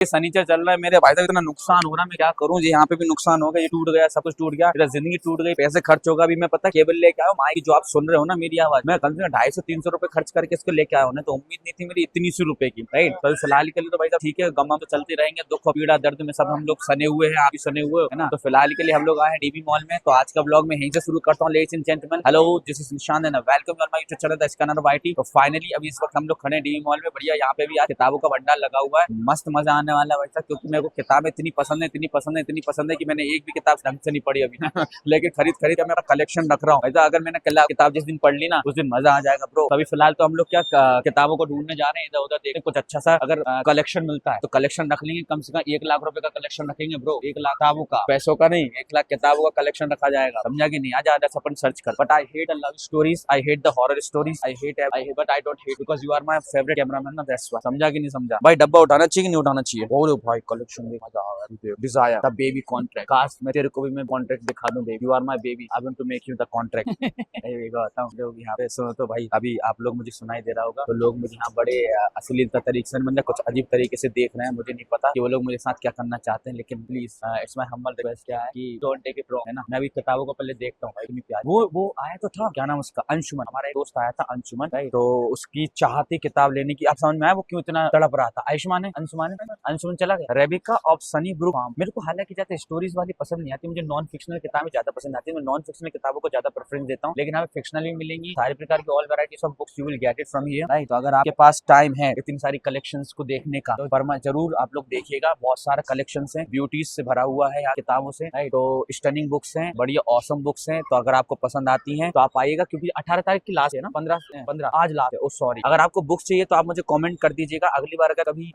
सनीचर चल रहा है मेरे भाई साहब, इतना नुकसान हो रहा है, मैं क्या करूं जी। यहाँ पे भी नुकसान हो गया, ये टूट गया, सब कुछ टूट गया, जिंदगी टूट गई, पैसे खर्च होगा। अभी मैं पता केबल लेके आया माइक, जो आप सुन रहे हो ना मेरी आवाज, मैं कम से कम 250-300 रुपए खर्च करके इसको लेके आया हूँ ना, तो उम्मीद नहीं थी मेरी इतनी सी रुपए की, राइट। तो फिलहाल के लिए तो भाई साहब ठीक है, गम तो चलते रहेंगे, दुख पीड़ा दर्द में सब हम लोग सने हुए हैं, आप भी सने हुए है ना। तो फिलहाल के लिए हम लोग आए हैं डीबी मॉल में। तो आज का ब्लॉग मैं यहीं से शुरू करता हूँ। Ladies and gentleman, hello, this is Nishan and welcome to my YouTube channel the scanner of IT. तो फाइनली अभी इस वक्त हम लोग खड़े हैं डीबी मॉल में, बढ़िया। यहाँ पे भी आज किताबों का भंडार लगा हुआ है, मस्त मजा आने वाला है वैसा, क्योंकि मेरे को किताबें इतनी पसंद है, इतनी पसंद है, इतनी पसंद है कि मैंने एक भी किताब ढंग से नहीं पढ़ी अभी लेकिन खरीद खरीद के मैं कलेक्शन रख रहा हूँ ऐसा। अगर मैंने किताब जिस दिन पढ़ ली ना, उस दिन मजा आ जाएगा ब्रो। अभी फिलहाल तो हम लोग क्या किताबों को ढूंढने जा रहे हैं, इधर उधर देखें कुछ अच्छा सा अगर कलेक्शन मिलता है तो कलेक्शन रख लेंगे। कम से कम 1 लाख रुपए का कलेक्शन रखेंगे ब्रो। 1 लाख किताबों का, पैसों का नहीं, 1 लाख किताबों का कलेक्शन रखा जाएगा, समझा कि नहीं। आज अपन सर्च कर। But I hate love stories, I hate the horror stories, I hate but I don't hate because you are my favourite cameraman ना, दैट्स व्हाई। समझा कि नहीं समझा भाई। डब्बा उठाना चाहिए कि नहीं उठाना चाहिए? ओरे भाई कलेक्शन देख मजा आ रहा है। डिजायर द बेबी कॉन्ट्रैक्ट, काश मैं तेरे को भी मैं कॉन्ट्रैक्ट दिखा दूं baby, you are my baby, I want to make you the contract आता हूं लोग यहाँ पे। सुनो तो भाई, अभी आप लोग मुझे सुनाई दे रहा होगा, तो लोग मुझे यहाँ बड़े अश्लीलता तरीके से, मतलब कुछ अजीब तरीके से देख रहे हैं। मुझे नहीं पता कि वो लोग मेरे साथ क्या करना चाहते हैं, लेकिन please it's my humble request क्या है कि डोंट टेक इट रॉन्ग, है ना। मैं अभी किताबों को पहले देखता हूँ भाई, इतनी प्यार। वो आया तो था, क्या नाम उसका, अंशुमन, हमारा एक दोस्त आया था अंशुमन, राइट। तो उसकी चाहती किताब लेने की, आप समझ में आया वो क्यों इतना तड़प रहा था। आयुष्मान है, अंशुमन चला गया। Rebecca of Sunnybrook. मेरे को हालांकि ज्यादा स्टोरीज वाली पसंद नहीं आती, मुझे नॉन फिक्शनल किताबें ज्यादा पसंद आती है। मैं नॉन फिक्शनल किताबों को ज्यादा प्रेफरेंस देता हूँ, लेकिन हमें फिक्शनल भी मिलेंगी, सारी प्रकार की all varieties of books you will get it from here, right. तो अगर आपके पास टाइम है इतनी सारी कलेक्शंस को देखने का, तो परमा जरूर आप लोग देखिएगा। बहुत सारा कलेक्शंस है, ब्यूटीज से भरा हुआ है यहाँ किताबों से, राइट। तो स्टनिंग बुक्स हैं, बढ़िया ऑसम बुक्स हैं। तो अगर आपको पसंद आती हैं तो आप आइएगा, क्योंकि 18 तारीख की लास्ट है ना, 15 आज लास्ट है, ओ सॉरी। अगर आपको बुक्स चाहिए तो आप मुझे कमेंट कर दीजिएगा। अगली बार अगर कभी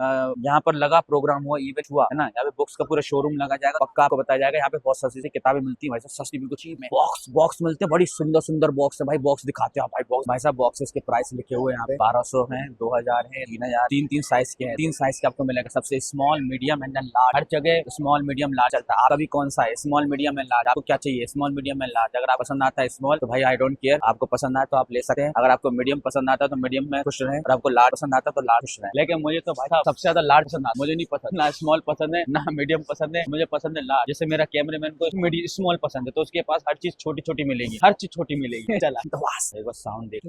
यहाँ पर लगा प्रोग्राम हुआ, इवेंट हुआ है ना, यहाँ पे बुक्स का पूरा शोरूम लगा जाएगा, पक्का आपको बताया जाएगा। यहाँ पे बहुत सस्ती सी किताबें मिलती है भाई साहब, सस्ती बिल्कुल चीप में। बॉक्स मिलते हैं, बड़ी सुंदर सुंदर बॉक्स है भाई। बॉक्स दिखाते हैं भाई, बॉक्स भाई साहब, बॉक्सेस के प्राइस लिखे हुए यहाँ पे 1200 है, 2000 है, 3000, तीन साइज के हैं। 3 साइज के आपको मिलेगा, सबसे स्मॉल, मीडियम एंड लार्ज। हर जगह स्मॉल, मीडियम, लार्ज चलता है। आप अभी कौन सा है, स्मॉल, मीडियम एंड लार्ज? आपको क्या चाहिए, स्मॉल, मीडियम एंड लार्ज? अगर आप पसंद आता है स्मॉल तो भाई आई डोंट केयर, आपको पसंद आए तो आप ले सकते हैं। अगर आपको मीडियम पसंद आता है तो मीडियम में खुश रहे, और आपको लार्ज पसंद आता है तो लार्ज खुश रहे। लेकिन मुझे तो भाई साहब सबसे ज्यादा लार्ज पसंद आता है। मुझे नहीं पसंद ना स्मॉल पसंद है ना मीडियम पसंद है, मुझे पसंद है लार्ज। जैसे मेरा कैमरामैन को स्मॉल पसंद है, तो उसके पास हर चीज छोटी छोटी मिलेगी, हर चीज छोटी मिलेगी चला तो बस एक बार साउंड देख।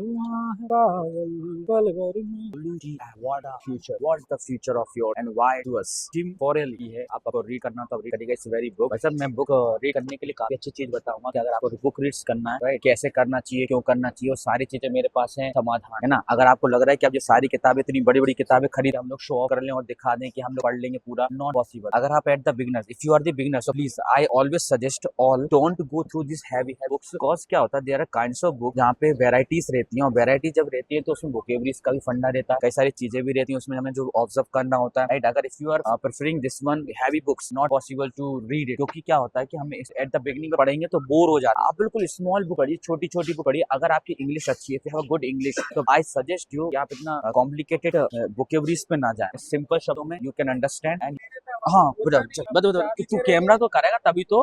What a future, what is the future of your and why to us. Tim Farrell की है, आपको रीड करना तो रीड करिएगा, इट्स वेरी बुक। वैसे मैं बुक रीड करने के लिए काफी अच्छी चीज बताऊंगा कि अगर आपको बुक रीड्स करना है, राइट, कैसे करना चाहिए, क्यों करना चाहिए, वो सारी चीजें मेरे पास है, समाधान, है ना। अगर आपको लग रहा है कि आप ये सारी किताबें, इतनी बड़ी बड़ी किताबें खरीद हम लोग शो ऑफ कर लें और दिखा दें कि हम लोग पढ़ लेंगे पूरा, नॉट पॉसिबल। अगर आप at the beginners, if you are the beginner, so please I always suggest all don't go through this heavy books, because क्या होता है, there are kinds of book जहाँ पे वेराइटीज रहती है, और वेराइटी जब रहती है तो उसमें वोकेबलरीज का भी फंडा रहता है, कई सारी चीजें भी रहती है उसमें, हमें जो ऑब्जर्व करना होता है, राइट। अगर if you are preferring this one heavy books, not possible to read it, क्योंकि क्या होता है कि हमें एट द बिगिनिंग में पढ़ेंगे तो बोर हो जाता है। आप बिल्कुल स्मॉल बुक पढ़िए, छोटी छोटी बुक पढ़िए। अगर आपकी इंग्लिश अच्छी है, तो गुड इंग्लिश, तो आई सजेस्ट यू कि आप इतना कॉम्प्लिकेटेड वोकेबलरीज पे ना जाए, सिंपल शब्दों में यू कैन अंडरस्टैंड एंड। हाँ बता तू कैमरा तो करेगा तभी तो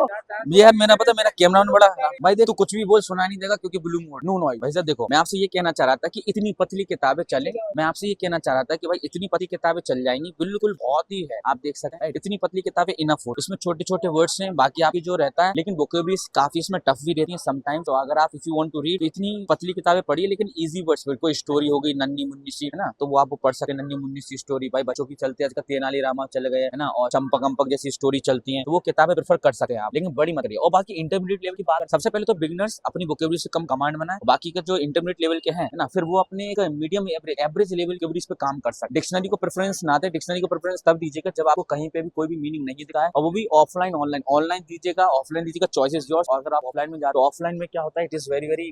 यार, मैंने पता मेरा कैमरा बड़ा भाई, देख तू कुछ भी बोल सुना नहीं देगा, क्योंकि ब्लू मोड नो नॉइज। भाई साहब देखो, मैं आपसे ये कहना चाह रहा था कि इतनी पतली किताबें चले, मैं आपसे ये कहना चाह रहा था कि भाई इतनी पतली किताबें चल जाएंगी, बिल्कुल बहुत ही है, आप देख सकते हैं इतनी पतली किताबें इनफ हो। इसमें छोटे छोटे वर्ड्स हैं, बाकी आपकी जो रहता है, लेकिन वोकेबलरीज काफी इसमें टफ भी रहती है समटाइम्स। तो अगर आप if you want to read, इतनी पतली किताबें पढ़िए, लेकिन इजी वर्ड्स, कोई स्टोरी हो गई नन्ही मुन्नी सी, है ना, तो वो आप पढ़ सके, नन्ही मुन्नी सी स्टोरी। भाई बच्चों की चलती है आजकल, तेनाली रामा चल गए, है ना, और चंपक अंपक जैसी स्टोरी चलती है, तो वो किताबें प्रेफर कर सकते हैं आप, लेकिन बड़ी मत करिए। और बाकी इंटरमीडिएट लेवल की बात, सबसे पहले तो बिगिनर्स अपनी वोकेबलरी से कम कमांड बनाए, बाकी का जो इंटरमीडिएट लेवल के हैं, है ना, फिर वो अपने एक मीडियम एवरेज लेवल के पे काम कर सकते। डिक्शनरी को प्रेफरेंस ना दे, डिक्शनरी को प्रेफरेंस तब दीजिएगा जब आपको कहीं पे भी कोई भी मीनिंग नहीं दिखा है, और वो भी ऑफलाइन ऑनलाइन दीजिएगा, ऑफलाइन दीजिएगा, चॉइसेस योर्स। और अगर आप ऑफलाइन में जा रहे हो, ऑफलाइन में क्या होता है, इट इज वेरी वेरी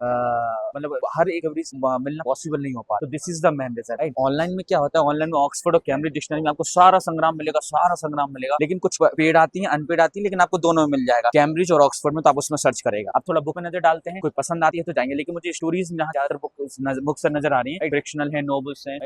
मतलब हर एक एवरेज मिलना पॉसिबल नहीं हो पाता, तो this is the main reason, right. Online में क्या होता है, ऑनलाइन में ऑक्सफोर्ड और कैम्ब्रिज डिक्शनरी में आपको सारा संग्राम मिलेगा, सारा संग्राम डिस्काउंट मिलेगा, लेकिन कुछ पेड आती है, अनपेड आती है, लेकिन आपको दोनों में मिल जाएगा। कैम्ब्रिज और ऑक्सफोर्ड में तो आप उसमें सर्च करेगा। अब थोड़ा बुक में नजर डालते हैं, कोई पसंद आती है तो जाएंगे, लेकिन मुझे स्टोरीज में ज्यादातर बुक्स नजर आ रही है। फिक्शनल है, नॉवेल्स है,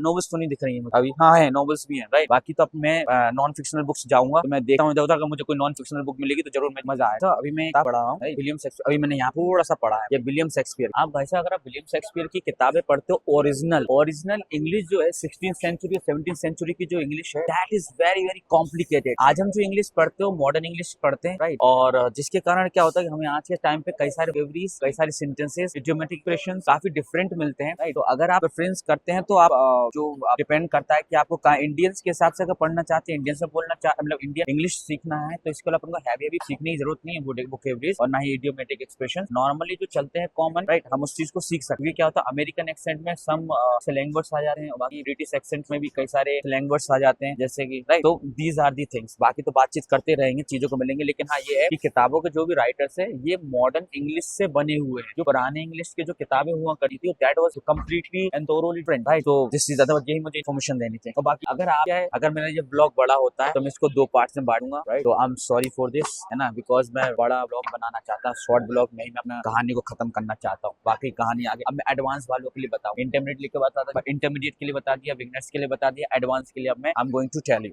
नॉवेल्स तो नहीं दिख रही है अभी, हाँ है, नॉवेल्स भी है, राइट। बाकी तो अब मैं नॉन फिक्शनल बुक्स जाऊंगा, तो मैं देखता हूँ इधर, अगर मुझे कोई नॉन फिक्शनल बुक मिलेगी तो जरूर मजा आएगा। तो अभी मैं पढ़ रहा हूँ विलियम शेक्सपियर, अभी मैंने यहाँ थोड़ा सा पढ़ा है, ये विलियम शेक्सपियर। आप भाई साहब अगर आप विलियम शेक्सपियर की किताबें पढ़ते हो, ओरिजिनल इंग्लिश जो है 16th सेंचुरी 17th सेंचुरी की जो इंग्लिश है, that is very very complicated. आज हम जो इंग्लिश पढ़ते हो मॉडर्न इंग्लिश पढ़ते हैं, राइट, और जिसके कारण क्या होता है कि हमें आज के टाइम पे कई सारे वेवरीज, कई सारे सेंटेंसेस, इडियोमेटिक एक्सप्रेशन काफी डिफरेंट मिलते हैं, राइट। तो अगर आप प्रेफरेंस करते हैं तो आप जो डिपेंड करता है कि आपको इंडियंस के हिसाब से अगर पढ़ना चाहते हैं, इंडियंस में बोलना चाहते, मतलब इंडियन इंग्लिश सीखना है, तो इसके लिए अपन को हैवी सीखने की जरूरत नहीं है वोकैबुलरीज, और ना ही इडियोमेटिक एक्सप्रेशन। नॉर्मली जो चलते हैं कॉमन, राइट, हम उस चीज को सीख सकते हैं। क्या होता है अमेरिकन एक्सेंट में सम स्लैंग वर्ड्स आ जाते हैं, बाकी ब्रिटिश एक्सेंट में भी कई सारे स्लैंग वर्ड्स आ जाते हैं, जैसे कि, राइट। तो दीज आर दी थिंग्स। बाकी तो बातचीत करते रहेंगे, चीजों को मिलेंगे, लेकिन हाँ ये है कि किताबों के जो भी राइटर्स है ये मॉडर्न इंग्लिश से बने हुए हैं। जो पुराने इंग्लिश के जो किताबें हुआ करती थी, that was completely and thoroughly different, right. तो जिस चीज ज्यादा यही मुझे इन्फॉर्मेशन देनी थी। और बाकी अगर आप क्या है, अगर मेरा ये ब्लॉग बड़ा होता है तो मैं इसको 2 पार्ट्स में बांटूंगा, राइट। तो I am sorry for this, है ना, बिकॉज मैं बड़ा ब्लॉग बनाना चाहता हूँ, शॉर्ट ब्लॉग में ही मैं अपना कहानी को खत्म करना चाहता हूँ। बाकी कहानी आगे, अब मैं एडवांस वालों के लिए बताऊँ, इंटरमीडिएट के लिए बता दिया, बिगनर्स के लिए बता दिया, एडवांस के लिए अब मैं I am going to tell you.